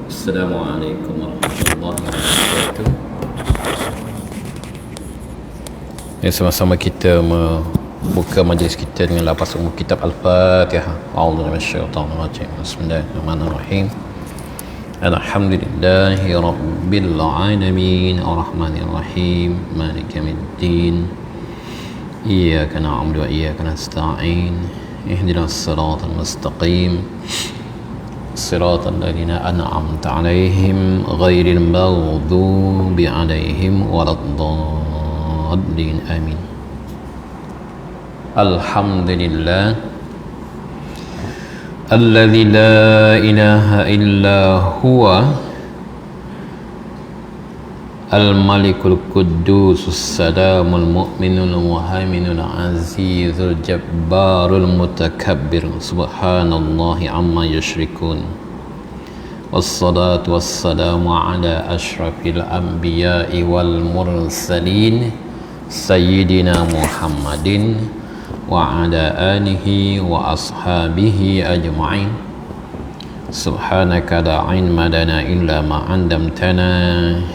Assalamualaikum warahmatullahi wabarakatuh. Ya, sama-sama kita membuka majlis kita dengan lapas umum kitab Al-Fatihah. A'udzu minasyaitonir rajim. Bismillahirrahmanirrahim. Alhamdulillahi rabbil alamin arrahmanir rahim maliki yaumiddin. Iyyaka na'budu wa iyyaka nasta'in. Ihdinas siratal mustaqim. Siratal ladzina an'amta 'alaihim ghairil maghdubi 'alaihim waladdallin. Amin. Alhamdulillah alladzi la ilaha illa huwa al-malikul quddusus salamul mu'minul muhaiminul azizul jabbarul mutakabbir subhanallahi amma yusyrikun. Wassalatu wassalamu ala ashrafil anbiya'i wal mursalin sayyidina Muhammadin wa ala alihi wa ashabihi ajma'in. Subhanaka la ilma lana illa ma 'allamtana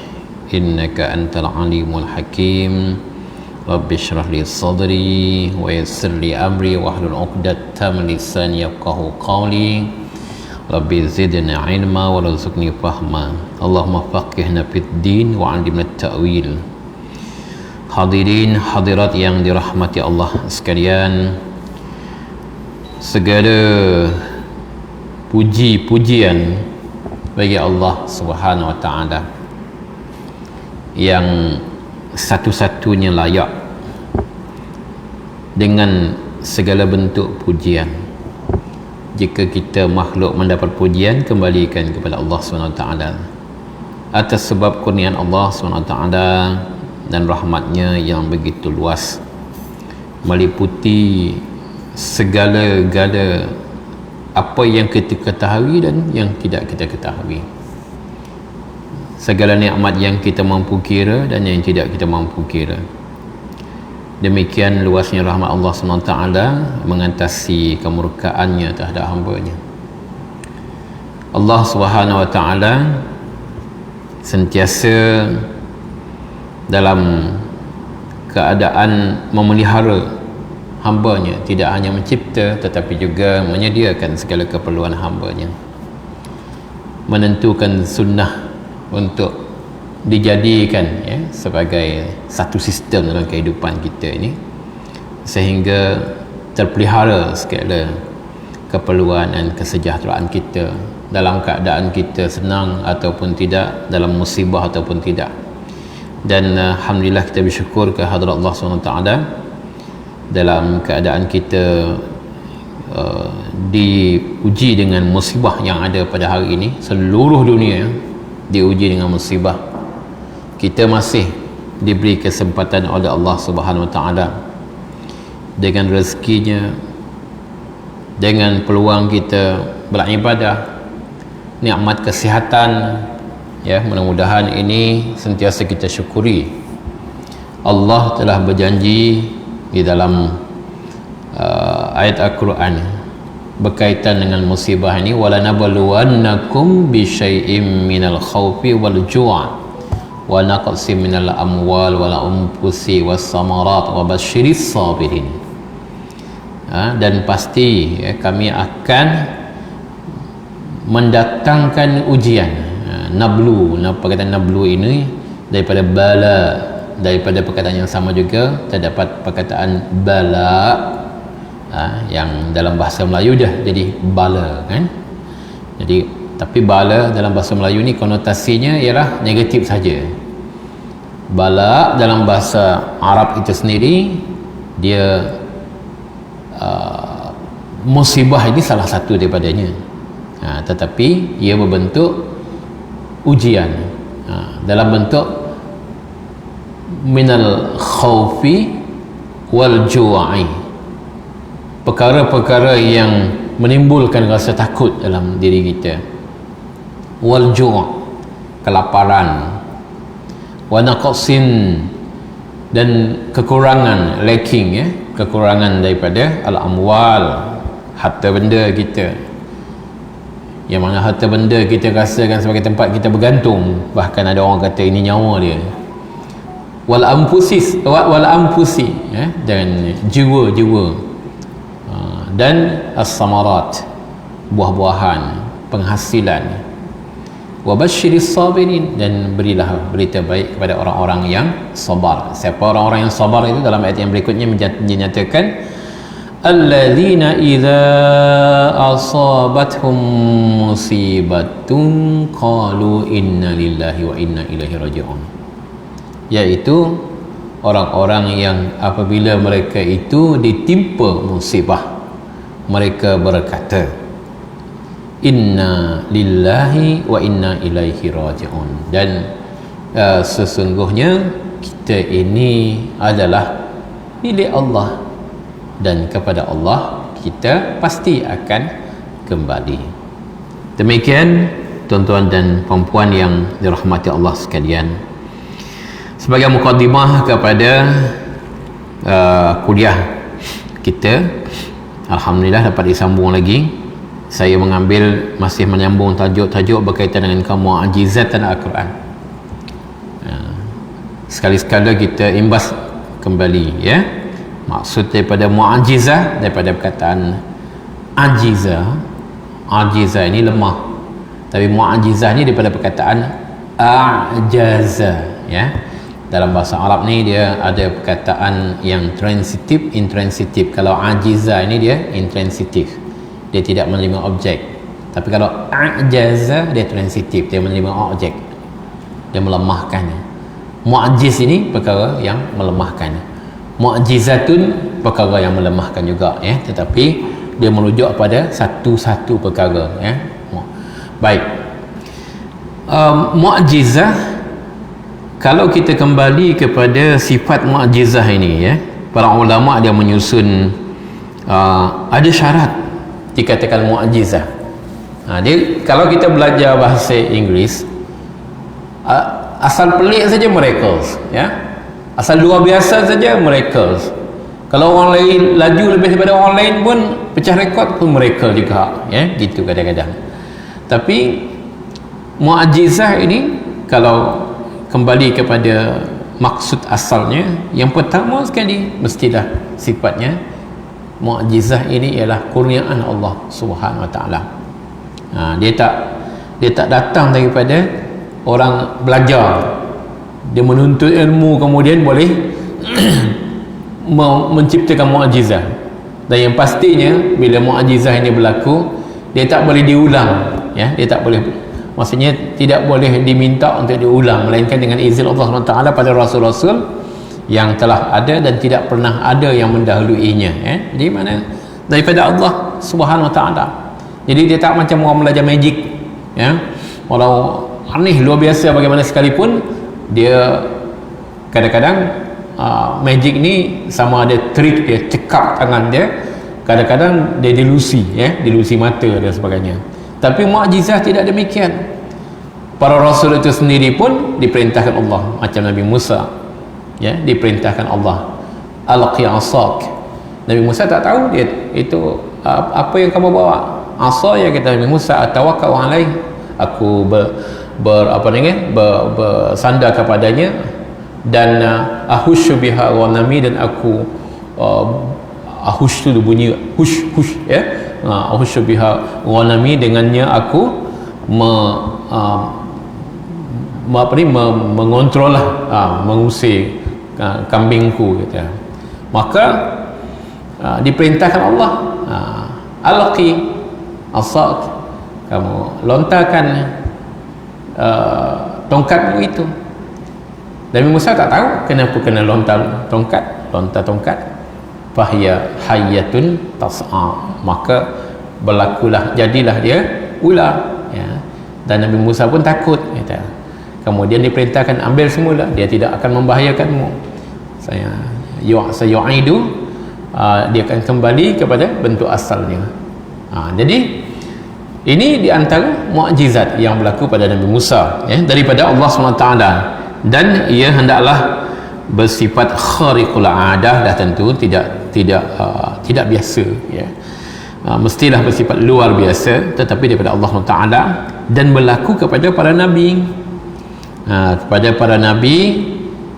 innaka antal alimul hakim. Rabbi shrah li sadri wa yassir li amri wahlul 'uqdatam min lisani yafqahu qawli. Rabbi zidni ilma warzuqni fahma. Allahumma faqihna fid din wa 'allimna at-ta'wil. Hadirin hadirat yang dirahmati Allah sekalian, segala puji-pujian bagi Allah Subhanahu wa taala yang satu-satunya layak dengan segala bentuk pujian. Jika kita makhluk mendapat pujian, kembalikan kepada Allah SWT atas sebab kurniaan Allah SWT dan rahmatnya yang begitu luas, meliputi segala-gala apa yang kita ketahui dan yang tidak kita ketahui, segala nikmat yang kita mampu kira dan yang tidak kita mampu kira. Demikian luasnya rahmat Allah SWT mengantasi kemurkaannya terhadap hamba-Nya. Allah SWT sentiasa dalam keadaan memelihara hamba-Nya, tidak hanya mencipta tetapi juga menyediakan segala keperluan hamba-Nya, menentukan sunnah untuk dijadikan sebagai satu sistem dalam kehidupan kita ini, sehingga terpelihara segala keperluan dan kesejahteraan kita dalam keadaan kita senang ataupun tidak, dalam musibah ataupun tidak. Dan alhamdulillah kita bersyukur ke hadirat Allah SWT dalam keadaan kita diuji dengan musibah yang ada pada hari ini. Seluruh dunia diuji dengan musibah, kita masih diberi kesempatan oleh Allah Subhanahu Wa Taala dengan rezekinya, dengan peluang kita beribadah, nikmat kesihatan, mudah-mudahan ini sentiasa kita syukuri. Allah telah berjanji di dalam ayat Al-Quran berkaitan dengan musibah ini, wala nabluwannakum bi syai'im minal khawfi wal ju' wa naqsim minal amwal wal anfusi was samarat wa basyiris sabirin. Dan pasti kami akan mendatangkan ujian. Nablu, perkataan nablu ini daripada bala, daripada perkataan yang sama juga terdapat perkataan bala, yang dalam bahasa Melayu dah jadi bala kan. Jadi tapi bala dalam bahasa Melayu ni konotasinya ialah negatif saja. Bala dalam bahasa Arab itu sendiri dia musibah ini salah satu daripadanya, tetapi ia berbentuk ujian dalam bentuk minal khawfi wal ju'i, perkara-perkara yang menimbulkan rasa takut dalam diri kita, wal ju', kelaparan, wa naqsin, dan kekurangan, lacking, kekurangan daripada al-amwal, harta benda kita, yang mana harta benda kita rasakan sebagai tempat kita bergantung, bahkan ada orang kata ini nyawa dia. Wal anfusi, dan jiwa-jiwa, dan as-samarat, buah-buahan, penghasilan. Wa basyiris sabirin, dan berilah berita baik kepada orang-orang yang sabar. Siapa orang-orang yang sabar itu? Dalam ayat yang berikutnya dinyatakan alladzina idza asabathum musibatun qalu inna lillahi wa inna ilaihi raji'un, iaitu orang-orang yang apabila mereka itu ditimpa musibah, mereka berkata inna lillahi wa inna ilaihi raji'un, dan sesungguhnya kita ini adalah milik Allah dan kepada Allah kita pasti akan kembali. Demikian tuan-tuan dan puan-puan yang dirahmati Allah sekalian, sebagai mukadimah kepada kuliah kita, alhamdulillah dapat disambung lagi. Saya masih menyambung tajuk-tajuk berkaitan dengan kemu'ajizatan Al-Quran. Sekali-sekala kita imbas kembali, maksud daripada mu'ajizah, daripada perkataan ajiza ini lemah, tapi mu'ajizah ni daripada perkataan a'jaza. Dalam bahasa Arab ni dia ada perkataan yang transitif, intransitif. Kalau ajiza ini dia intransitif, dia tidak menerima objek. Tapi kalau a'jaza dia transitif, dia menerima objek, dia melemahkan. Mu'ajiz ini perkara yang melemahkan, mu'jizatun perkara yang melemahkan juga, tetapi dia merujuk pada satu-satu perkara. Baik, mu'jizah, kalau kita kembali kepada sifat mu'jizah ini, para ulama dia menyusun ada syarat dikatakan mu'jizah. Dia, kalau kita belajar bahasa Inggeris, asal pelik saja miracles, asal luar biasa saja miracles. Kalau orang lain laju lebih daripada orang lain pun, pecah rekod pun miracle juga, gitu kadang-kadang. Tapi mu'jizah ini kalau kembali kepada maksud asalnya, yang pertama sekali mestilah sifatnya mu'jizah ini ialah kurniaan Allah Subhanahu Wa Taala. Dia tak datang daripada orang belajar, dia menuntut ilmu kemudian boleh menciptakan mu'jizah. Dan yang pastinya bila mu'jizah ini berlaku, dia tak boleh diulang, dia tak boleh, maksudnya tidak boleh diminta untuk diulang, melainkan dengan izin Allah SWT pada rasul-rasul yang telah ada dan tidak pernah ada yang mendahuluinya. Jadi mana daripada Allah Subhanahu Wa Taala. Jadi dia tak macam orang belajar magic, walau aneh luar biasa bagaimana sekalipun, dia kadang-kadang magic ni sama ada trik dia, cekap tangan dia, kadang-kadang dia delusi, delusi mata dan sebagainya. Tapi mu'jizah tidak demikian. Para rasul itu sendiri pun diperintahkan Allah, macam Nabi Musa, diperintahkan Allah, alqi asak. Nabi Musa tak tahu dia itu apa yang kamu bawa. Asa, ya kata Nabi Musa, atawakkau alaih, aku bersandar kepadanya, dan ahushu biha ghanami, dan aku ahush tu bunyi hush, ahushu biha ghanami, dengannya aku mengontrol mengusir kambingku, kata. Maka diperintahkan Allah, alqi asak, kamu lontarkan tongkatmu itu. Nabi Musa tak tahu kenapa kena lontar tongkat. Fahiya hayyatun tas'a, maka berlakulah, jadilah dia ular, dan Nabi Musa pun takut, kata. Kemudian diperintahkan ambil semula, dia tidak akan membahayakanmu. Sayu'idu, dia akan kembali kepada bentuk asalnya. Jadi ini diantara mukjizat yang berlaku pada Nabi Musa, daripada Allah SWT, dan ia hendaklah bersifat khariqul adah, dah tentu tidak biasa, mestilah bersifat luar biasa, tetapi daripada Allah Ta'ala, dan berlaku kepada para nabi, kepada para nabi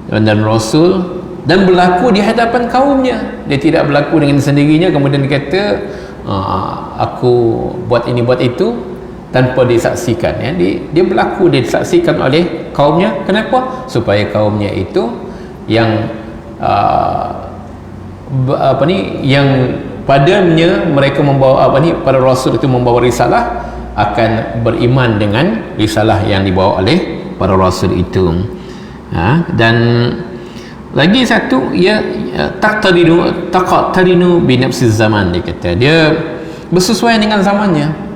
dan rasul, dan berlaku di hadapan kaumnya. Dia tidak berlaku dengan sendirinya kemudian dia kata aku buat ini buat itu tanpa disaksikan, ya. Dia berlaku, dia disaksikan oleh kaumnya. Kenapa? Supaya kaumnya itu yang yang padanya mereka membawa para rasul itu membawa risalah, akan beriman dengan risalah yang dibawa oleh para rasul itu. Dan lagi satu, ya, taqtarinu bi nafsi zaman, dia kata dia bersesuaian dengan zamannya.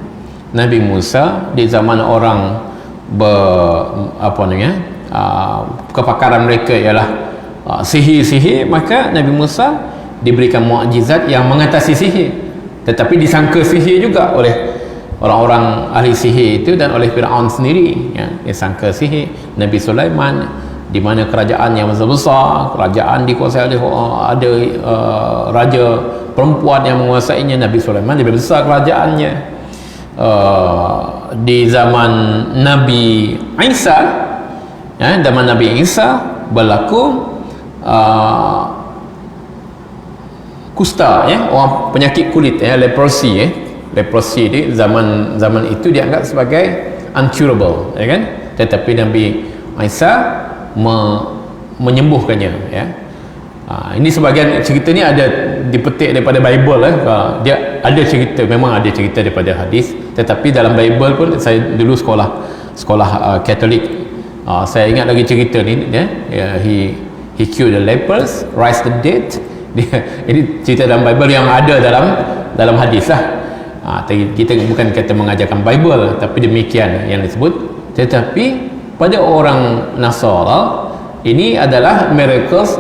Nabi Musa di zaman orang kepakaran mereka ialah sihir-sihir, maka Nabi Musa diberikan mukjizat yang mengatasi sihir, tetapi disangka sihir juga oleh orang-orang ahli sihir itu dan oleh Firaun sendiri, ya, dia sangka sihir. Nabi Sulaiman, di mana kerajaan yang besar, kerajaan dikuasai oleh ada raja perempuan yang menguasainya. Nabi Sulaiman lebih besar kerajaannya. Di zaman Nabi Isa, ya, zaman Nabi Isa berlaku kusta, ya, orang penyakit kulit, ya, leprosy, ya. Leprosy di zaman itu dianggap sebagai uncurable, ya kan, tetapi Nabi Isa menyembuhkannya, ya. Ini sebahagian cerita ni ada dipetik daripada Bible, dia ada cerita, memang ada cerita daripada hadis, tetapi dalam Bible pun, saya dulu sekolah Katolik, saya ingat lagi cerita ni, ya, he cured the lepers, raised the dead. Ini cerita dalam Bible yang ada dalam hadis lah. Kita bukan kata mengajarkan Bible, tapi demikian yang disebut. Tetapi pada orang Nasara, ini adalah miracles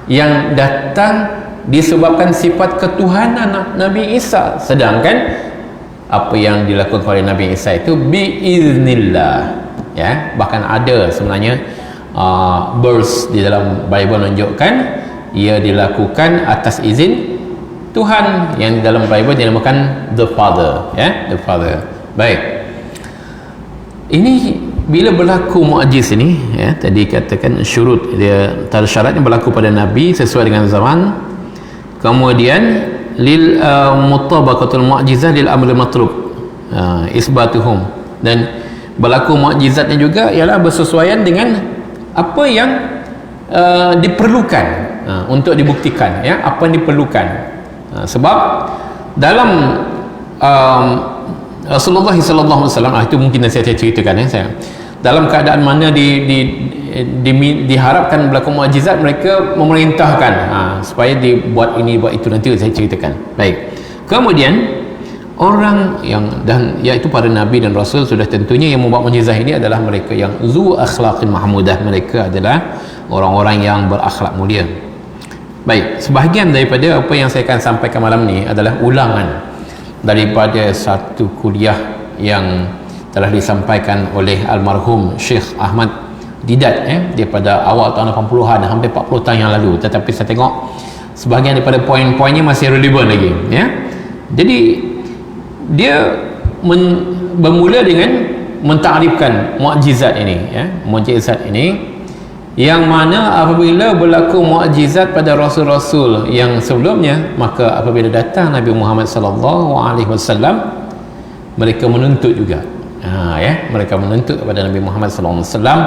yang datang disebabkan sifat ketuhanan Nabi Isa, sedangkan apa yang dilakukan oleh Nabi Isa itu biiznillah, ya. Bahkan ada sebenarnya verse di dalam Bible menunjukkan ia dilakukan atas izin Tuhan, yang dalam Bible dinamakan the Father, ya, the Father. Baik, ini bila berlaku mukjiz ini, ya, tadi katakan syurut, dia syaratnya berlaku pada Nabi sesuai dengan zaman. Kemudian lil mutabaqatul mu'jizah lil amri matlub, isbatuhum, dan berlaku mukjizatnya juga ialah bersesuaian dengan apa yang diperlukan untuk dibuktikan, ya, apa yang diperlukan. Sebab dalam Rasulullah sallallahu alaihi wasallam, itu mungkin saya ceritakan, ya, saya dalam keadaan mana diharapkan berlaku mukjizat, mereka memerintahkan supaya dibuat ini buat itu, nanti saya ceritakan. Baik, kemudian orang yang, dan iaitu para nabi dan rasul, sudah tentunya yang membuat mukjizat ini adalah mereka yang zu akhlaqin mahmudah, mereka adalah orang-orang yang berakhlak mulia. Baik, sebahagian daripada apa yang saya akan sampaikan malam ni adalah ulangan daripada satu kuliah yang telah disampaikan oleh almarhum Syekh Ahmad Didat, daripada awal tahun 80-an, hampir 40 tahun yang lalu, tetapi saya tengok sebahagian daripada poin-poinnya masih relevan lagi, ya. Jadi dia bermula dengan mentakrifkan mukjizat ini, ya, mukjizat ini, yang mana apabila berlaku mukjizat pada rasul-rasul yang sebelumnya, maka apabila datang Nabi Muhammad sallallahu alaihi wasallam, mereka menuntut juga, ya, mereka menuntut kepada Nabi Muhammad sallallahu alaihi wasallam.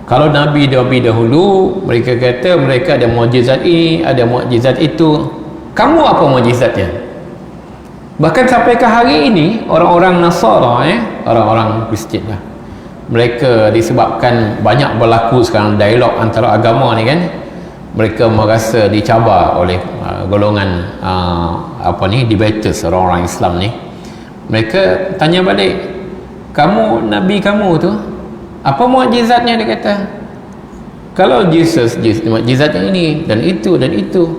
Kalau Nabi dahulu mereka kata mereka ada mukjizat ini, ada mukjizat itu, kamu apa mukjizatnya? Bahkan sampai ke hari ini orang-orang Nasara, orang-orang Kristian lah, mereka disebabkan banyak berlaku sekarang dialog antara agama ni, kan, mereka merasa dicabar oleh golongan debaters, orang-orang Islam ni. Mereka tanya balik, kamu, Nabi kamu tu apa mukjizatnya? Dia kata, kalau Jesus mukjizatnya ini dan itu dan itu,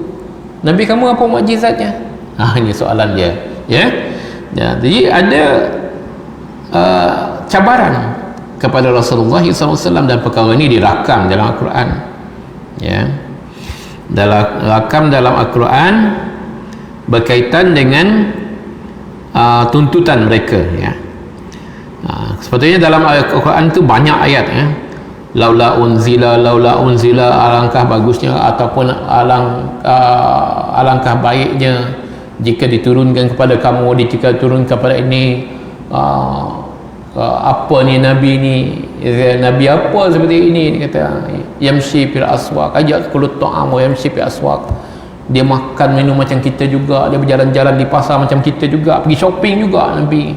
Nabi kamu apa mukjizatnya? Ini soalan dia, ya. Jadi ada cabaran kepada Rasulullah SAW, dan perkara ini dirakam dalam Al-Quran, ya, dalam rakam dalam Al-Quran berkaitan dengan tuntutan mereka, ya. Sepatutnya dalam Al-Quran tu banyak ayat, ya. Laula unzila, alangkah bagusnya ataupun alangkah baiknya jika diturunkan kepada kamu, jika turun kepada ini apa ni nabi ni, nabi apa seperti ini. Dia kata yamshi fil aswaq, ajak kulut ta'am wa yamshi fil aswaq, dia makan minum macam kita juga, dia berjalan-jalan di pasar macam kita juga, pergi shopping juga nabi.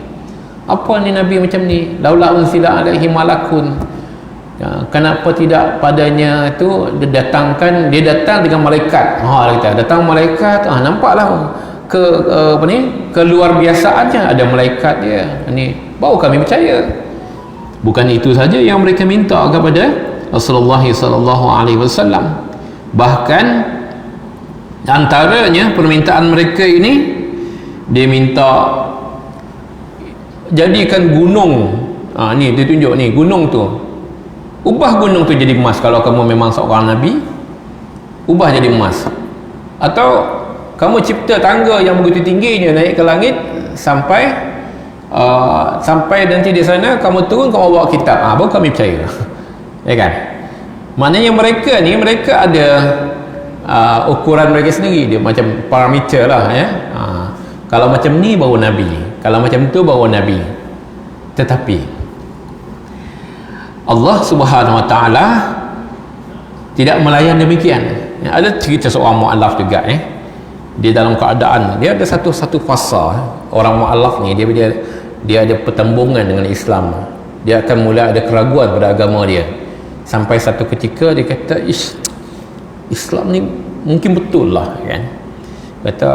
Apa ni nabi macam ni? Laula unzila alaihi malakun, kenapa tidak padanya tu dia datang dengan malaikat. Dia kata datang malaikat, nampaklah ke luar biasaannya ada malaikat dia ni, baru kami percaya. Bukan itu saja yang mereka minta kepada Rasulullah sallallahu alaihi wasallam, bahkan antaranya permintaan mereka ini, dia minta jadikan gunung, ni dia tunjuk ni gunung tu, ubah gunung tu jadi emas kalau kamu memang seorang nabi, ubah jadi emas. Atau kamu cipta tangga yang begitu tingginya naik ke langit sampai nanti di sana kamu turun, kamu bawa kitab, baru kami percaya. Ya kan? Maknanya mereka ada ukuran mereka sendiri, dia macam parameter lah, ya. Kalau macam ni baru nabi, kalau macam tu baru nabi. Tetapi Allah Subhanahu Wa Taala tidak melayan demikian. Ada cerita seorang mu'allaf juga, dia dalam keadaan dia ada satu fasa, orang mu'allaf ni dia ada pertembungan dengan Islam, dia akan mula ada keraguan pada agama dia, sampai satu ketika dia kata Islam ni mungkin betul lah, kan. Kata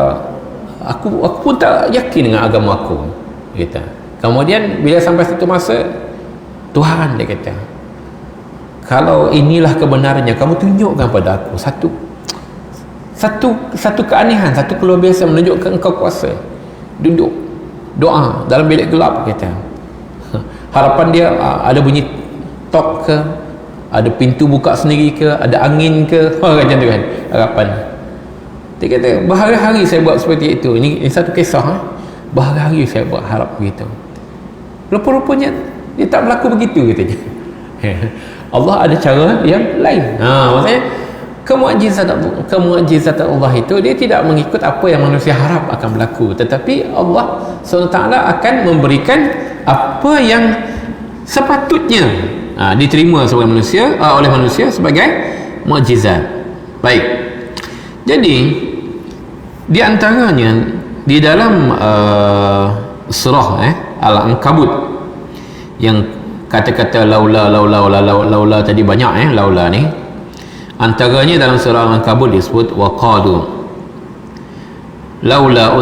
aku pun tak yakin dengan agama aku, kata. Kemudian bila sampai satu masa, Tuhan, dia kata, kalau inilah kebenarannya, kamu tunjukkan pada aku satu keanehan, satu keluar biasa menunjukkan engkau kuasa. Duduk doa dalam bilik gelap, kata. Harapan dia ada bunyi tok ke, ada pintu buka sendiri ke, ada angin ke, macam tu kan harapan. Dia kata berhari-hari saya buat seperti itu. Ini satu kisah, berhari-hari saya buat harap begitu. Rupa-rupanya dia tak berlaku begitu, katanya. Allah ada cara yang lain. Maksudnya kemu'jizatan Allah itu dia tidak mengikut apa yang manusia harap akan berlaku, tetapi Allah SWT akan memberikan apa yang sepatutnya diterima oleh manusia sebagai mukjizat. Baik. Jadi di antaranya di dalam surah Al-Ankabut yang kata-kata laula tadi banyak, laula ni. Antaranya dalam surah Al-Ankabut disebut waqadu laula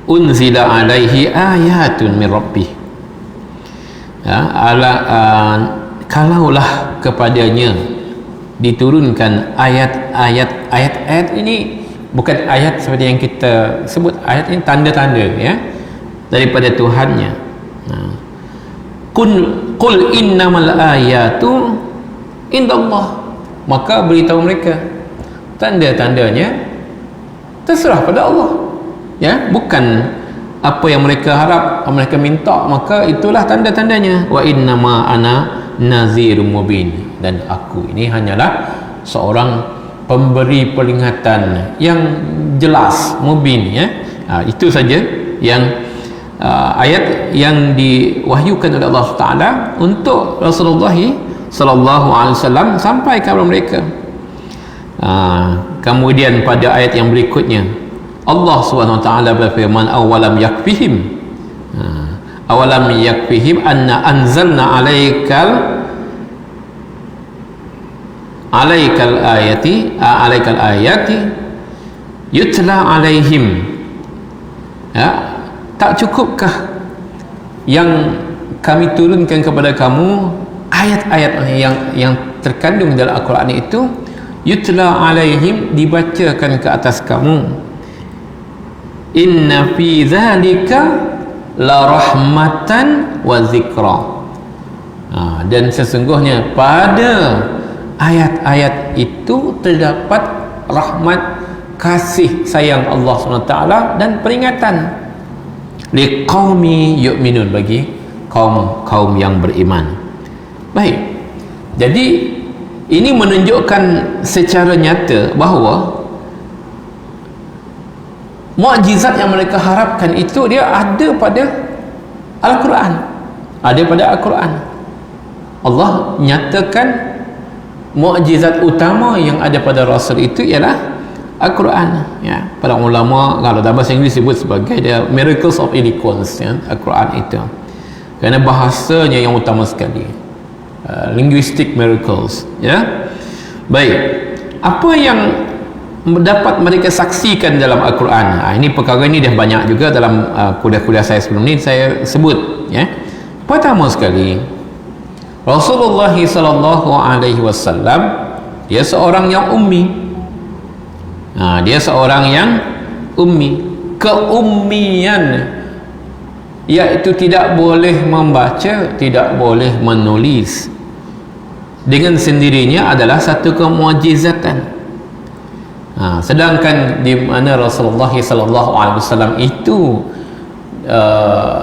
unzila alaihi ayatun min rabbih, kalaulah kepadanya diturunkan ayat ini, bukan ayat seperti yang kita sebut, ayat ini tanda-tanda, ya, daripada Tuhannya. Qul innamal ayatu indallah, maka beritahu mereka tanda-tandanya terserah pada Allah, ya, bukan apa yang mereka harap, mereka minta, maka itulah tanda-tandanya. Wa innama ana nazirun mubin, dan aku ini hanyalah seorang pemberi peringatan yang jelas, mubin, ya. Itu saja yang ayat yang diwahyukan oleh Allah Taala untuk Rasulullah sallallahu alaihi wasallam sampai kepada mereka. Kemudian pada ayat yang berikutnya Allah Subhanahu wa taala berfirman, awalam yakfihim anna anzalna alaikal ayati yutla alaihim, ya. Tak cukupkah yang kami turunkan kepada kamu ayat-ayat yang terkandung dalam Al-Quran itu, yutla alaihim, dibacakan ke atas kamu, inna fi dzalika la rahmatan wa zikra, dan sesungguhnya pada ayat-ayat itu terdapat rahmat kasih sayang Allah SWT dan peringatan liqaumi yu'minun, bagi kaum yang beriman. Baik, jadi ini menunjukkan secara nyata bahawa mukjizat yang mereka harapkan itu dia ada pada Al-Quran, ada pada Al-Quran. Allah nyatakan mukjizat utama yang ada pada Rasul itu ialah Al-Quran, ya. Para ulama kalau dalam bahasa Inggeris sebut sebagai the miracles of eloquence, ya, Al-Quran itu, kerana bahasanya yang utama sekali, linguistic miracles, ya. Baik, apa yang dapat mereka saksikan dalam Al-Quran? Ini perkara ini dah banyak juga dalam kuliah-kuliah saya sebelum ni saya sebut, ya. Pertama sekali, Rasulullah SAW dia seorang yang ummi. Dia seorang yang ummi. Keummian iaitu tidak boleh membaca, tidak boleh menulis, dengan sendirinya adalah satu kemukjizatan. Sedangkan di mana Rasulullah SAW itu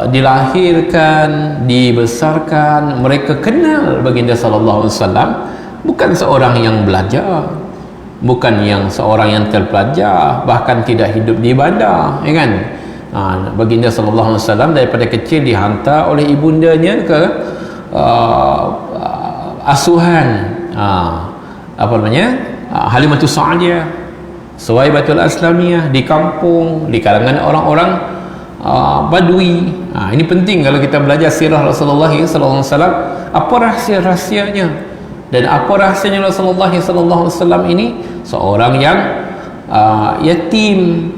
dilahirkan, dibesarkan, mereka kenal baginda sallallahu alaihi wasallam bukan seorang yang belajar, bukan yang seorang yang terpelajar, bahkan tidak hidup di bandar, ya kan. Baginda sallallahu alaihi wasallam daripada kecil dihantar oleh ibundanya ke asuhan Halimatus Sa'diyah, Suwaibatul Aslamiyah, di kampung, di kalangan orang-orang Badui. Ini penting kalau kita belajar sirah Rasulullah SAW, apa rahsia-rahsianya dan apa rahsianya Rasulullah SAW ini. Seorang yang yatim,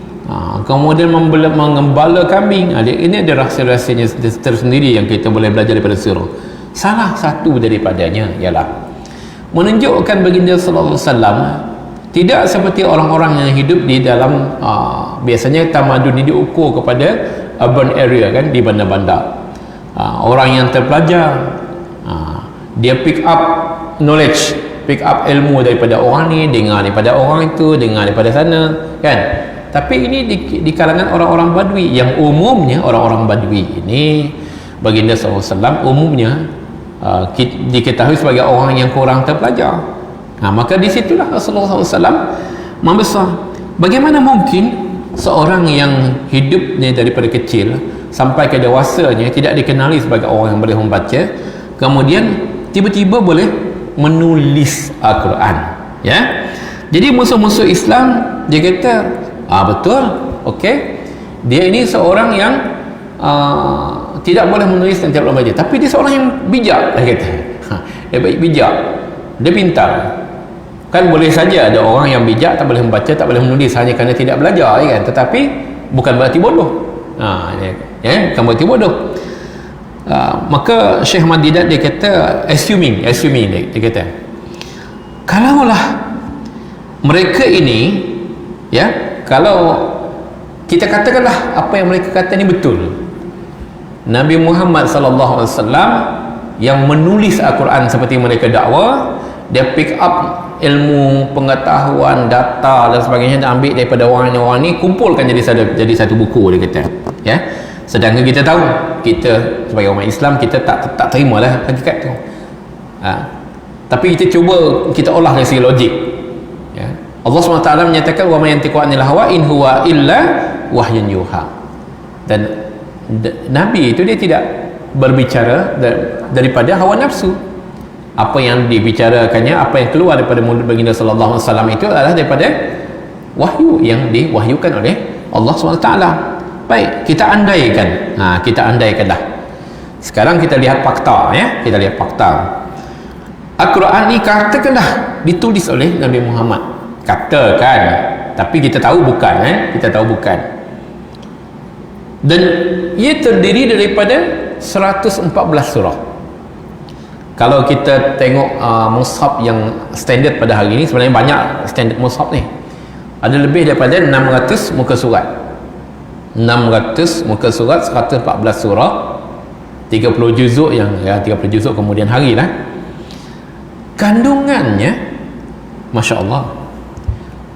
kemudian mengembala kambing. Ini ada rahsia-rahsianya tersendiri yang kita boleh belajar daripada sirah. Salah satu daripadanya ialah menunjukkan baginda sallallahu alaihi wasallam tidak seperti orang-orang yang hidup di dalam biasanya tamadun ini diukur kepada urban area, kan, di bandar-bandar. Orang yang terpelajar, dia pick up knowledge, pick up ilmu daripada orang ni, dengar daripada orang itu, dengar daripada sana, kan. Tapi ini di kalangan orang-orang Badui, yang umumnya orang-orang Badui ini baginda SAW umumnya diketahui sebagai orang yang kurang terpelajar. Maka di situlah Rasulullah SAW membesar. Bagaimana mungkin seorang yang hidupnya daripada kecil sampai ke dewasanya tidak dikenali sebagai orang yang boleh membaca, kemudian tiba-tiba boleh menulis Al-Quran, ya. Jadi musuh-musuh Islam dia kata, betul, okey, dia ini seorang yang tidak boleh menulis dan tidak boleh membaca, tapi dia seorang yang bijak, dia kata. Dia bijak, dia pintar. Kan boleh saja ada orang yang bijak, tak boleh membaca, tak boleh menulis hanya kerana tidak belajar, kan? Tetapi bukan berarti bodoh. Bukan berarti bodoh. Maka Syekh Ahmad Didat dia kata, assuming dia kata, kalaulah mereka ini, ya, kalau kita katakanlah apa yang mereka kata ni betul, Nabi Muhammad sallallahu alaihi wasallam yang menulis Al-Quran seperti mereka dakwa, dia pick up ilmu, pengetahuan, data dan sebagainya, dia ambil daripada orang-orang ni, kumpulkan jadi satu buku, dia kata, ya. Sedangkan kita tahu, kita sebagai umat Islam, kita tak terimalah hakikat tu. Tapi kita cuba kita olah dari segi logik, ya. Allah SWT menyatakan, wa ma yantiqu anil hawa in huwa illa wahyun yuha. Dan Nabi itu dia tidak berbicara daripada hawa nafsu. Apa yang dibicarakannya, apa yang keluar daripada mulut baginda sallallahu alaihi wasallam itu adalah daripada wahyu yang diwahyukan oleh Allah SWT. Baik, kita andaikan, kita andaikanlah. Sekarang kita lihat fakta, ya. Kita lihat fakta. Al-Quran ni katakanlah ditulis oleh Nabi Muhammad. Katakan, tapi kita tahu bukan, kan? Kita tahu bukan. Dan ia terdiri daripada 114 surah. Kalau kita tengok mushaf yang standard pada hari ini, sebenarnya banyak standard mushaf ni, ada lebih daripada 600 muka surat. 600 muka surat, 114 surah, 30 juzuk, yang 30 juzuk kemudian hari lah. Kandungannya, Masya Allah,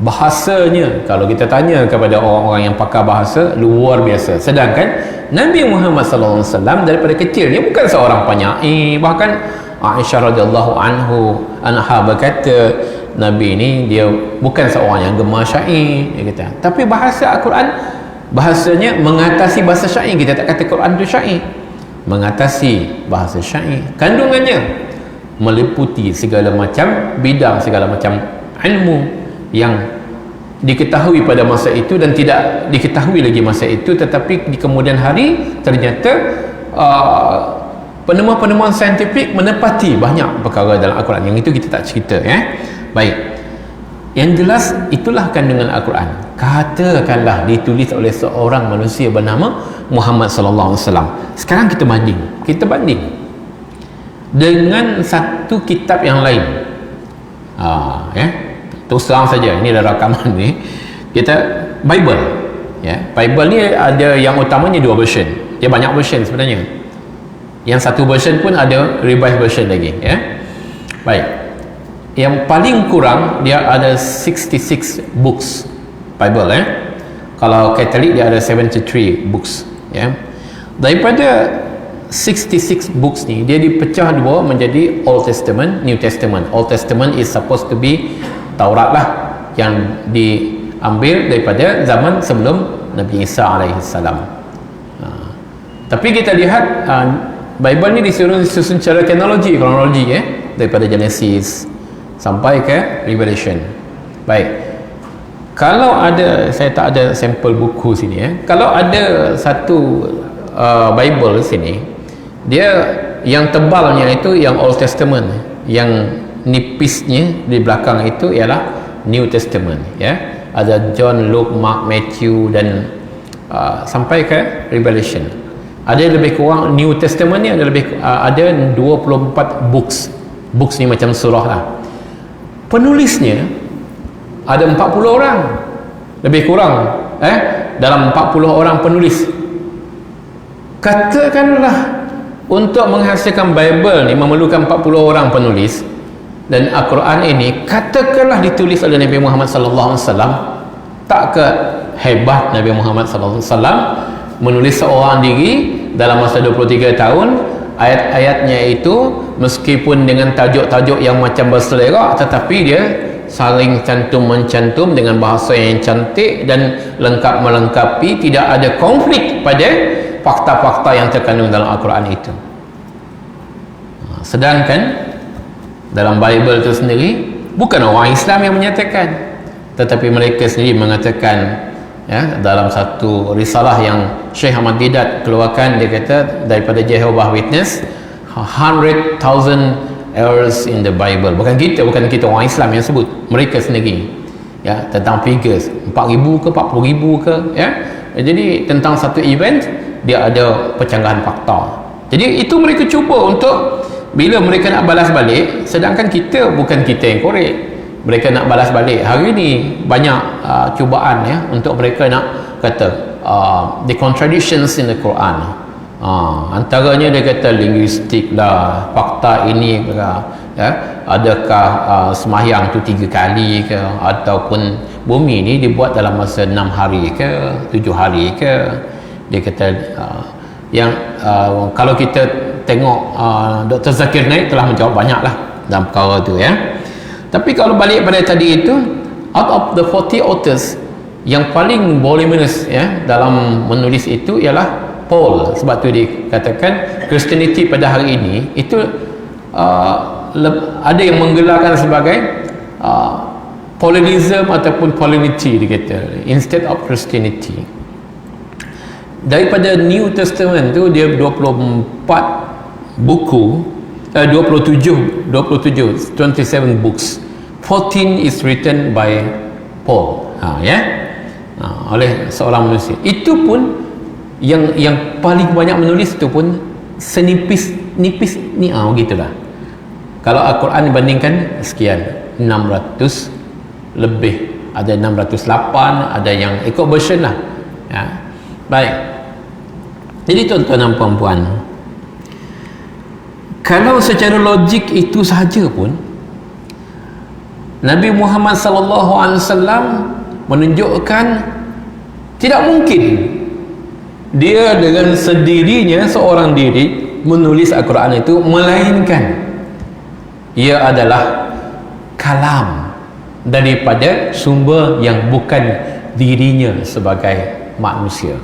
bahasanya, kalau kita tanya kepada orang-orang yang pakar bahasa, luar biasa. Sedangkan Nabi Muhammad sallallahu alaihi wasallam daripada kecil dia bukan seorang penyair. Bahkan Aisyah radhiyallahu anha berkata Nabi ni dia bukan seorang yang gemar syair, dia kata. Tapi bahasa Al-Quran, bahasanya mengatasi bahasa syair. Kita tak kata Quran tu syair, mengatasi bahasa syair. Kandungannya meliputi segala macam bidang, segala macam ilmu yang diketahui pada masa itu dan tidak diketahui lagi masa itu, tetapi di kemudian hari ternyata penemuan-penemuan saintifik menepati banyak perkara dalam Al-Quran. Yang itu kita tak cerita, ya. Baik, yang jelas itulah kandungan Al-Quran. Katakanlah ditulis oleh seorang manusia bernama Muhammad sallallahu alaihi wasallam. Sekarang kita banding dengan satu kitab yang lain. Ya, terus terang saja, ini dah rakaman ni, kita Bible, ya. Bible ni ada yang utamanya 2 version. Dia banyak version sebenarnya. Yang satu version pun ada revised version lagi, ya. Baik, yang paling kurang dia ada 66 books Bible, ya. Kalau Katolik dia ada 73 books, ya. Daripada 66 books ni, dia dipecah dua menjadi Old Testament, New Testament. Old Testament is supposed to be Taurat lah, yang diambil daripada zaman sebelum Nabi Isa alaihissalam. Tapi kita lihat Bible ni disusun secara kronologi, daripada Genesis sampai ke Revelation. Baik, kalau ada, saya tak ada sampel buku sini, ya. Kalau ada satu Bible sini, dia yang tebalnya itu yang Old Testament, yang nipisnya di belakang itu ialah New Testament, ya. Ada John, Luke, Mark, Matthew dan sampai ke Revelation. Ada lebih kurang New Testament ni ada ada 24 books. Books ni macam surah lah. Penulisnya ada 40 orang lebih kurang, dalam 40 orang penulis. Katakanlah untuk menghasilkan Bible ni memerlukan 40 orang penulis, dan Al-Quran ini katakanlah ditulis oleh Nabi Muhammad sallallahu alaihi wasallam. Tak ke hebat Nabi Muhammad sallallahu alaihi wasallam menulis seorang diri dalam masa 23 tahun. Ayat-ayatnya itu meskipun dengan tajuk-tajuk yang macam berselera, tetapi dia saling cantum-mencantum dengan bahasa yang cantik dan lengkap melengkapi. Tidak ada konflik pada fakta-fakta yang terkandung dalam Al-Quran itu. Sedangkan dalam Bible itu sendiri bukan orang Islam yang menyatakan, tetapi mereka sendiri mengatakan, ya, dalam satu risalah yang Syekh Ahmad Didat keluarkan, dia kata daripada Jehovah Witness, 100,000 errors in the Bible. Bukan kita orang Islam yang sebut, mereka sendiri, ya, tentang figures 4,000 ke 40,000 ke, ya. Jadi tentang satu event dia ada pencanggahan fakta. Jadi itu mereka cuba untuk bila mereka nak balas balik, sedangkan bukan kita yang korek, mereka nak balas balik. Hari ni banyak cubaan, ya, untuk mereka nak kata the contradictions in the Quran. Antaranya dia kata linguistik lah, fakta ini ya, adakah sembahyang tu 3 kali ke, ataupun bumi ni dibuat dalam masa 6 hari ke 7 hari ke. Dia kata kalau kita tengok Dr. Zakir Naik telah menjawab banyak lah dalam perkara tu, ya. Tapi kalau balik pada tadi itu, out of the 40 authors, yang paling voluminous, ya, dalam menulis itu ialah Paul. Sebab tu dikatakan Christianity pada hari ini itu ada yang menggelarkan sebagai Paulinism ataupun Paulinity, dikata, instead of Christianity. Daripada New Testament tu dia 24 buku, 27 27 books. 14 is written by Paul, oleh seorang manusia. Itu pun yang paling banyak menulis itu pun senipis ni, gitulah. Kalau Al-Quran dibandingkan sekian, 600 lebih, ada 608, ada yang ikut version lah, ya. Baik, jadi tuan-tuan dan puan-puan, kalau secara logik itu sahaja pun Nabi Muhammad sallallahu alaihi wasallam menunjukkan tidak mungkin dia dengan sendirinya seorang diri menulis Al-Quran itu, melainkan ia adalah kalam daripada sumber yang bukan dirinya sebagai manusia.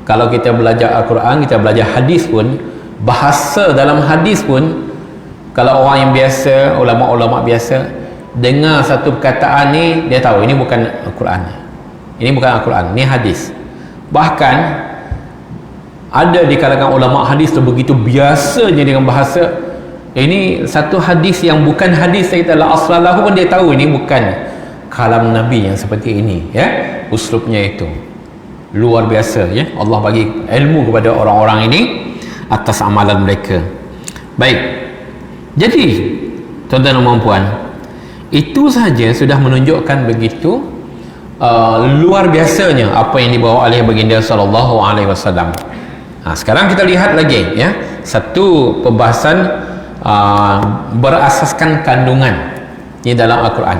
Kalau kita belajar Al-Quran, kita belajar hadis pun, bahasa dalam hadis pun, kalau orang yang biasa, ulama-ulama biasa dengar satu perkataan ni, dia tahu ini bukan Al-Quran, ini bukan Al-Quran, ini hadis. Bahkan ada di kalangan ulama hadis tu begitu biasanya dengan bahasa, ini satu hadis yang bukan hadis kita la aslalahu pun dia tahu ini bukan kalam Nabi yang seperti ini, ya. Uslubnya itu luar biasa, ya. Allah bagi ilmu kepada orang-orang ini atas amalan mereka. Baik, jadi tuan-tuan dan puan, itu saja sudah menunjukkan begitu luar biasanya apa yang dibawa oleh baginda sallallahu alaihi wasallam. Sekarang kita lihat lagi, ya, satu pembahasan berasaskan kandungan di dalam Al-Quran.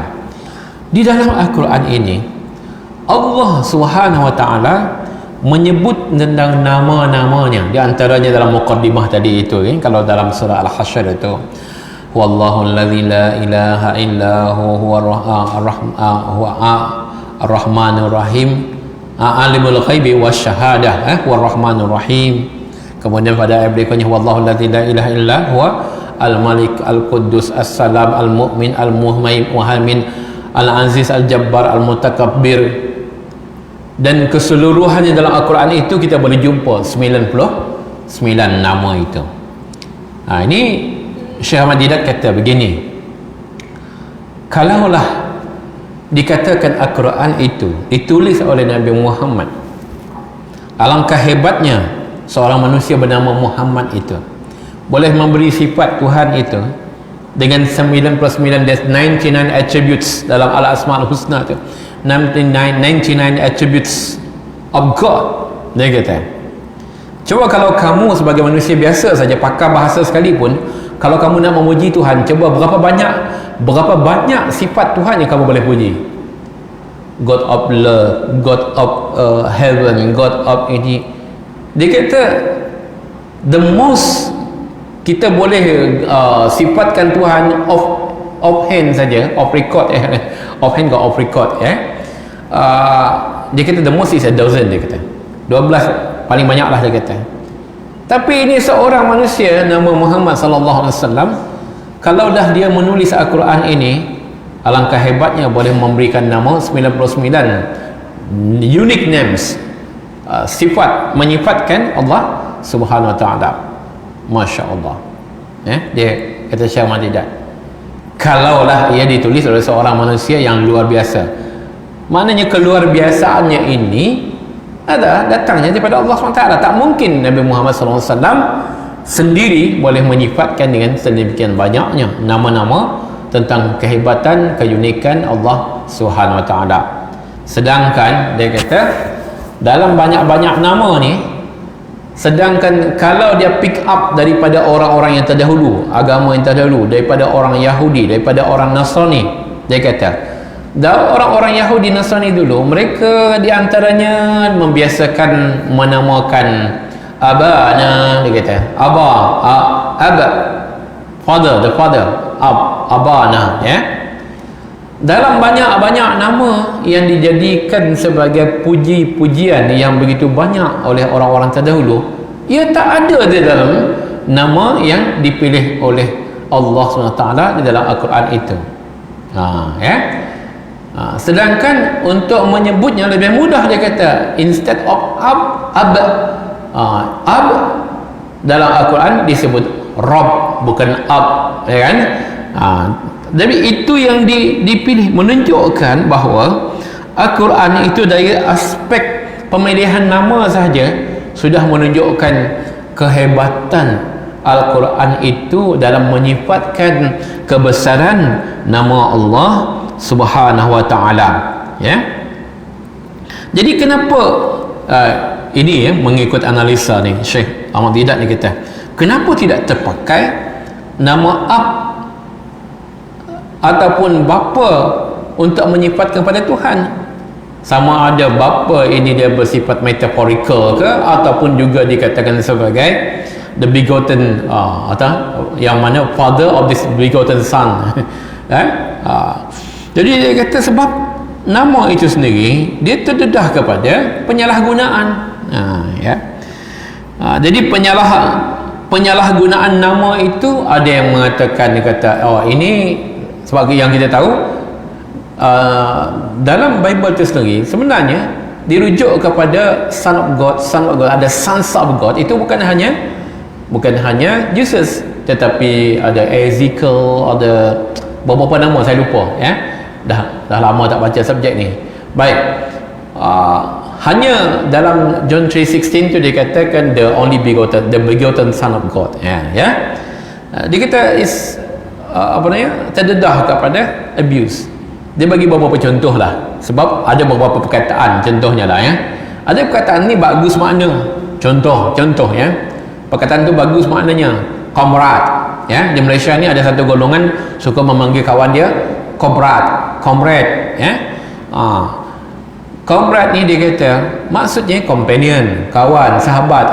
Di dalam Al-Quran ini Allah Subhanahu wa taala menyebut tentang nama-namanya. Di antaranya dalam muqaddimah tadi itu, kalau dalam surah Al-Hasyr itu, wallahu allazi la ilaha illa huwa ar-rahmanur rahim alimul ghaibi wasyahadah war-rahmanur rahim. Kemudian pada ayat berikutnya, wallahu allazi la ilaha illa huwa al-malik al-quddus as-salam al-mu'min al-muhaimin al-aziz al-jabbar al-mutakabbir. Dan keseluruhannya dalam Al-Quran itu kita boleh jumpa 99 nama itu. Ini Syekh Ahmad Didat kata begini, kalaulah dikatakan Al-Quran itu ditulis oleh Nabi Muhammad, alangkah hebatnya seorang manusia bernama Muhammad itu boleh memberi sifat Tuhan itu dengan 99 attributes dalam Al-Asma'ul Husna itu, 99 attributes of God. Dia kata, coba kalau kamu sebagai manusia biasa saja, pakar bahasa sekalipun, kalau kamu nak memuji Tuhan, coba berapa banyak sifat Tuhan yang kamu boleh puji. God of love, God of heaven, God of ini. Dia kata the most kita boleh sifatkan Tuhan off hand saja, off record, off hand got off record, dia kata the most is 1,000, dia kata 12 paling banyak lah, dia kata. Tapi ini seorang manusia nama Muhammad sallallahu alaihi wasallam, kalau dah dia menulis Al-Quran ini, alangkah hebatnya boleh memberikan nama 99 unique names, sifat menyifatkan Allah Subhanahu wa taala. Masya Allah, dia kata Syekh Ahmad Didat, kalaulah ia ditulis oleh seorang manusia yang luar biasa. Maknanya keluar biasaannya ini adalah datangnya daripada Allah SWT. Tak mungkin Nabi Muhammad SAW sendiri boleh menyifatkan dengan sedemikian banyaknya nama-nama tentang kehebatan, keunikan Allah Subhanahu Wa Taala. Sedangkan dia kata dalam banyak-banyak nama ni, sedangkan kalau dia pick up daripada orang-orang yang terdahulu, agama yang terdahulu, daripada orang Yahudi, daripada orang Nasrani, dia kata orang-orang Yahudi Nasrani dulu, mereka diantaranya membiasakan menamakan abana, dia kata aba, father, the father, abana, dalam banyak-banyak nama yang dijadikan sebagai puji-pujian yang begitu banyak oleh orang-orang terdahulu, ia tak ada di dalam nama yang dipilih oleh Allah SWT di dalam Al-Quran itu. Sedangkan untuk menyebutnya lebih mudah, dia kata instead of ab dalam Al-Quran disebut Rabb, bukan ab, kan? Jadi itu yang dipilih, menunjukkan bahawa Al-Quran itu dari aspek pemilihan nama sahaja sudah menunjukkan kehebatan Al-Quran itu dalam menyifatkan kebesaran nama Allah Subhanahu Wa Taala. Jadi kenapa ini mengikut analisa ni Syekh Ahmad Didat ni kata, kenapa tidak terpakai nama ab ataupun bapa untuk menyifatkan kepada Tuhan. Sama ada bapa ini dia bersifat metaphorical ke, ataupun juga dikatakan sebagai the begotten atau yang mana father of this begotten son. Jadi dia kata sebab nama itu sendiri dia terdedah kepada penyalahgunaan. Jadi penyalahgunaan nama itu ada yang mengatakan, dia kata ini sebab yang kita tahu dalam Bible itu sendiri sebenarnya dirujuk kepada son of God. Ada sons of God itu bukan hanya Jesus, tetapi ada Ezekiel, ada beberapa nama saya lupa dah lama tak baca subjek ni. Baik, hanya dalam John 3:16 tu dikatakan the begotten son of God. Dia kata is terdedah kepada abuse. Dia bagi beberapa contoh lah, sebab ada beberapa perkataan contohnya lah ada perkataan ni bagus makna. Contoh perkataan tu bagus maknanya. Comrade, di Malaysia ni ada satu golongan suka memanggil kawan dia comrade. Comrade ni dia kata maksudnya companion, kawan, sahabat,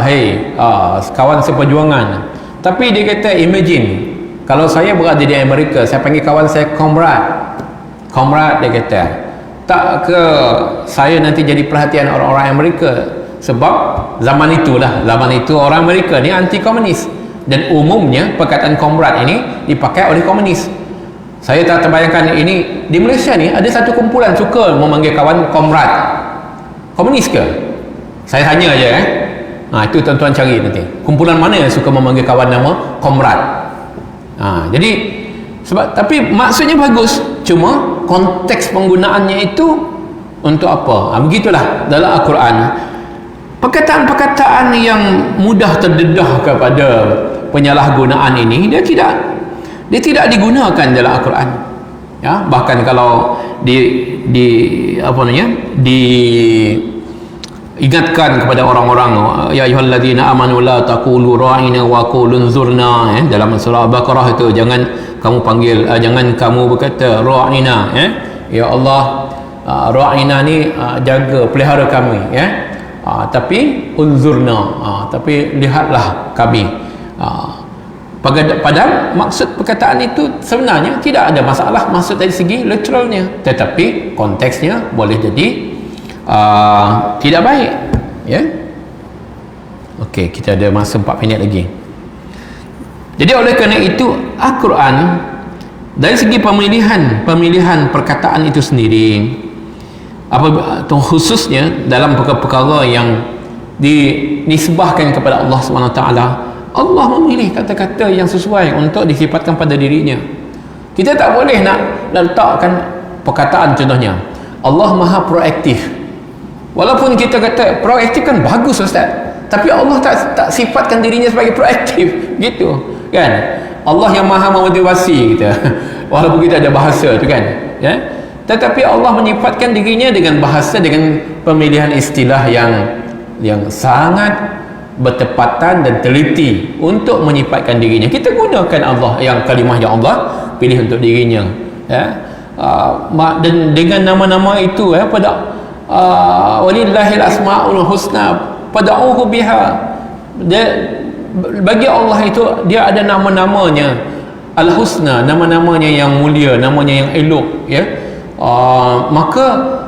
kawan seperjuangan. Tapi dia kata imagine kalau saya berada di Amerika, saya panggil kawan saya comrade, dia kata tak ke saya nanti jadi perhatian orang-orang Amerika, sebab zaman itu orang Amerika ni anti komunis, dan umumnya perkataan comrade ini dipakai oleh komunis. Saya tak terbayangkan ini di Malaysia ni ada satu kumpulan suka memanggil kawan comrade. Komunis ke? Saya tanya aja itu tuan-tuan cari nanti kumpulan mana yang suka memanggil kawan nama comrade. Jadi sebab, tapi maksudnya bagus, cuma konteks penggunaannya itu untuk apa? Begitulah dalam Al-Quran, perkataan-perkataan yang mudah terdedah kepada penyalahgunaan ini dia tidak digunakan dalam Al-Quran. Bahkan kalau diingatkan kepada orang-orang, ya ayyuhalladzina amanu la taqulu ra'ina wa qulu unzurna, dalam surah Al-Baqarah itu, jangan kamu berkata ra'ina, ya Allah, ra'ina ni jaga, pelihara kami, tapi unzurna, tapi lihatlah kami. Padahal maksud perkataan itu sebenarnya tidak ada masalah maksud dari segi literalnya, tetapi konteksnya boleh jadi tidak baik. Okey, kita ada masa 4 minit lagi. Jadi oleh kerana itu Al-Quran dari segi pemilihan perkataan itu sendiri, khususnya dalam perkara-perkara yang dinisbahkan kepada Allah SWT, Allah memilih kata-kata yang sesuai untuk disifatkan pada dirinya. Kita tak boleh nak letakkan perkataan, contohnya Allah Maha Proaktif. Walaupun kita kata proaktif kan bagus Ustaz, tapi Allah tak sifatkan dirinya sebagai proaktif gitu kan. Allah yang Maha memotivasi kita walaupun kita ada bahasa tu kan, tetapi Allah menyifatkan dirinya dengan bahasa, dengan pemilihan istilah yang sangat bertepatan dan teliti untuk menyifatkan dirinya. Kita gunakan Allah yang kalimah yang Allah pilih untuk dirinya, dan dengan nama-nama itu pada walillahil asmaul husna fad'uhu biha. Bagi Allah itu dia ada nama-namanya al-husna, nama-namanya yang mulia, namanya yang elok, maka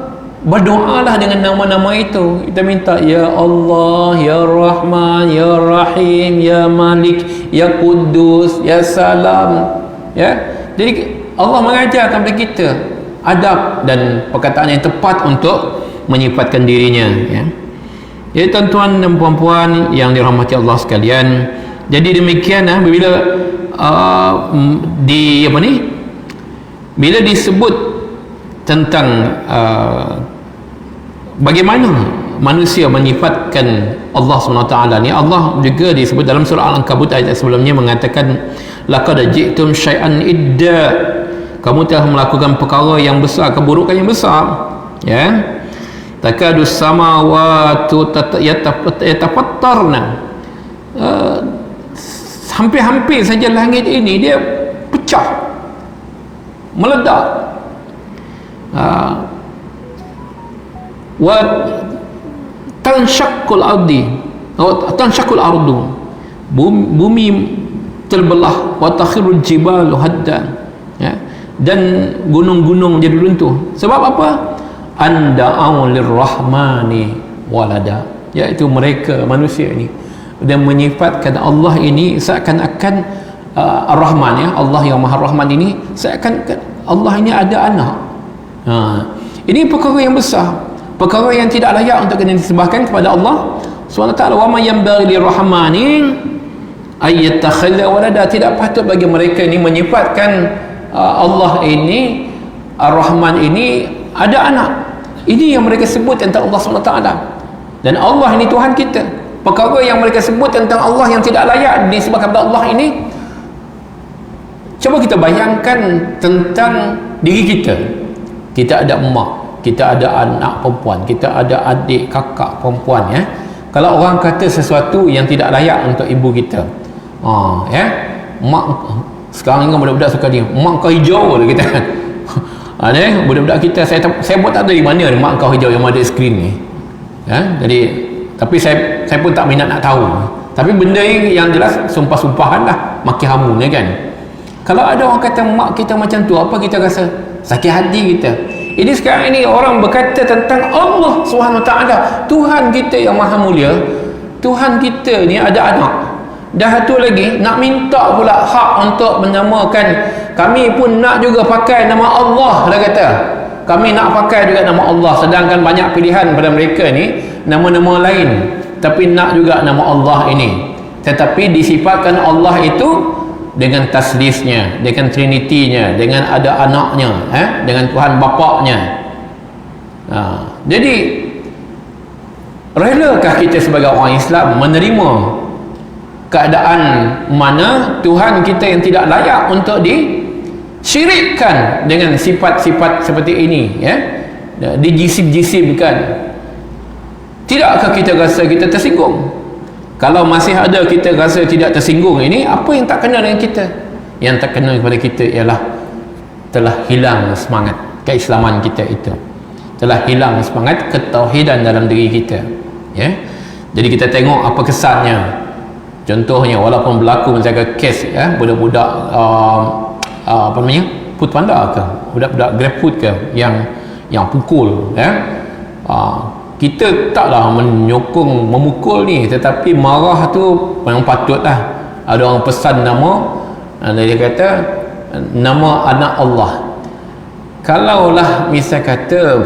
berdoalah dengan nama-nama itu. Kita minta ya Allah, ya Rahman, ya Rahim, ya Malik, ya Kudus, ya Salam, Jadi Allah mengajarkan kepada kita adab dan perkataan yang tepat untuk menyifatkan dirinya. Jadi tuan-tuan dan puan-puan yang dirahmati Allah sekalian, jadi demikian bila bila disebut tentang bagaimana manusia menyifatkan Allah SWT ni, Allah juga disebut dalam surah Al-Ankabut ayat sebelumnya mengatakan laqad ji'tum syai'an idda, kamu telah melakukan perkara yang besar, keburukan yang besar. Takadu samawati yatafattarna, hampir-hampir saja langit ini dia pecah, meledak. Wa tanshaqqul ardu, bumi terbelah, wa takhirul jibalu haddan, ya, dan gunung-gunung jadi runtuh. Sebab apa? Anda'u lirrahmani walada, iaitu mereka manusia ini dan menyifatkan Allah ini seakan-akan Ar-Rahman, ya, Allah yang Maha Rahman ini seakan Allah ini ada anak. Ini perkara yang besar, perkara yang tidak layak untuk kena disembahkan kepada Allah SWT. Wa ma yanbaghi lirrahmani ay yattakhidha walada, tidak patut bagi mereka ini menyifatkan Allah ini Ar-Rahman ini ada anak. Ini yang mereka sebut tentang Allah SWT. Dan Allah ini Tuhan kita. Perkara yang mereka sebut tentang Allah yang tidak layak disebabkan kepada Allah ini, coba kita bayangkan tentang diri kita. Kita ada emak, kita ada anak perempuan, kita ada adik kakak perempuan, ya. Kalau orang kata sesuatu yang tidak layak untuk ibu kita, ya, mak sekarang ni budak-budak suka dia, mak kau hijau kita. Budak-budak kita, saya pun tak tahu di mana mak kau hijau yang ada skrin ni, ya. Jadi tapi saya pun tak minat nak tahu. Tapi benda yang jelas sumpah-sumpahan lah, maki hamun, ya kan. Kalau ada orang kata mak kita macam tu, apa kita rasa? Sakit hati kita. Ini sekarang ini orang berkata tentang Allah SWT, Tuhan kita yang maha mulia. Tuhan kita ni ada anak. Dah tu lagi nak minta pula hak untuk menamakan. Kami pun nak juga pakai nama Allah, dia kata. Kami nak pakai juga nama Allah, sedangkan banyak pilihan pada mereka ni nama-nama lain, tapi nak juga nama Allah ini. Tetapi disifatkan Allah itu dengan taslisnya, dengan trinitinya, dengan ada anaknya, dengan Tuhan bapaknya. Jadi relakah kita sebagai orang Islam menerima keadaan mana Tuhan kita yang tidak layak untuk disyirikkan dengan sifat-sifat seperti ini, ya, dijisib-jisibkan? Tidakkah kita rasa kita tersinggung? Kalau masih ada kita rasa tidak tersinggung ini, apa yang tak kena dengan kita? Yang tak kena kepada kita ialah telah hilang semangat keislaman kita itu, telah hilang semangat ketauhidan dalam diri kita, ya. Jadi kita tengok apa kesannya. Contohnya, walaupun berlaku menjaga kes, ya, budak-budak apa namanya, food panda ke, budak-budak GrabFood ke yang pukul, ya, kita taklah menyokong memukul ni, tetapi marah tu yang patutlah. Ada orang pesan nama, dia kata nama anak Allah. Kalaulah misal kata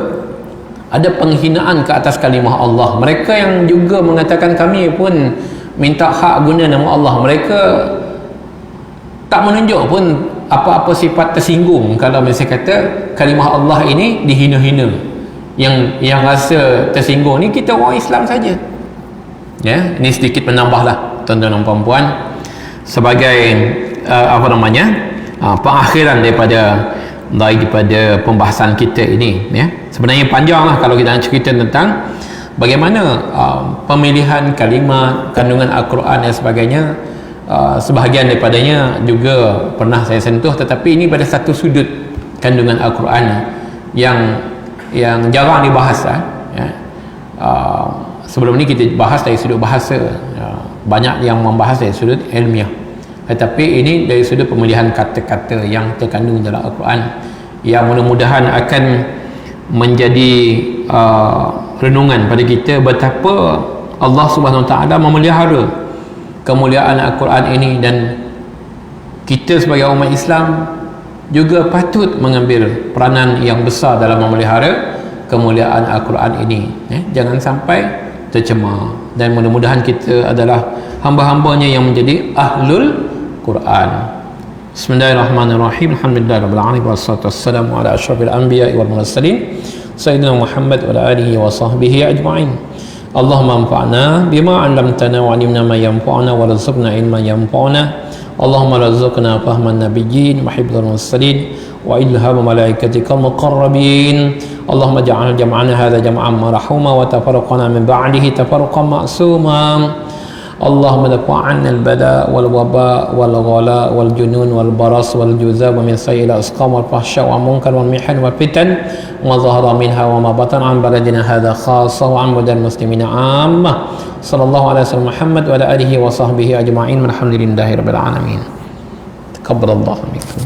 ada penghinaan ke atas kalimah Allah, mereka yang juga mengatakan kami pun minta hak guna nama Allah, mereka tak menunjuk pun apa-apa sifat tersinggung kalau misal kata kalimah Allah ini dihina-hina. Yang rasa tersinggung ni kita orang Islam saja, ya. Ini sedikit menambahlah tuan-tuan dan puan-puan sebagai apa namanya, pengakhiran daripada pembahasan kita ini, ya. Sebenarnya panjanglah kalau kita nak cerita tentang bagaimana pemilihan kalimat, kandungan Al-Quran dan sebagainya. Sebahagian daripadanya juga pernah saya sentuh, tetapi ini pada satu sudut kandungan Al-Quran yang jarang dibahas, ya. Sebelum ni kita bahas dari sudut bahasa, banyak yang membahas dari sudut ilmiah, tetapi ini dari sudut pemilihan kata-kata yang terkandung dalam Al-Quran, yang mudah-mudahan akan menjadi renungan pada kita betapa Allah Subhanahu Wa Taala memelihara kemuliaan Al-Quran ini, dan kita sebagai umat Islam juga patut mengambil peranan yang besar dalam memelihara kemuliaan Al-Quran ini, ya. Jangan sampai tercemar, dan mudah-mudahan kita adalah hamba-hambanya yang menjadi ahlul Quran. Bismillahirrahmanirrahim. Alhamdulillahirabbil alamin, wassalatu wassalamu ala asyrafil anbiya'i wal mursalin sayyidina Muhammad wa ala alihi wa sahbihi ajma'in. Allahumma anfa'na bima 'allamtana wa 'allimna ma yanfa'una wa rzuqna ilman yanfa'una. Allahumma rzuqna fahman nabiyyin wa hifdzal mursalin wa ilham malaikatikal muqarrabin. Allahumma ja'al jam'ana hadha jam'an marhuma wa tafarraqana min ba'dihi tafarruqan ma'suma. اللهم ادفع عنا البلاء والوباء والغلاء والجنون والبرص والجذاب ومن سيء الأسقام والفحشاء والمنكر والمحن والفتن ما ظهر منها وما بطن عن بلدنا هذا خاصة وعن بلدان المسلمين عامة صلى الله على سيدنا محمد وعلى آله وصحبه أجمعين والحمد لله رب العالمين. تقبل الله منكم.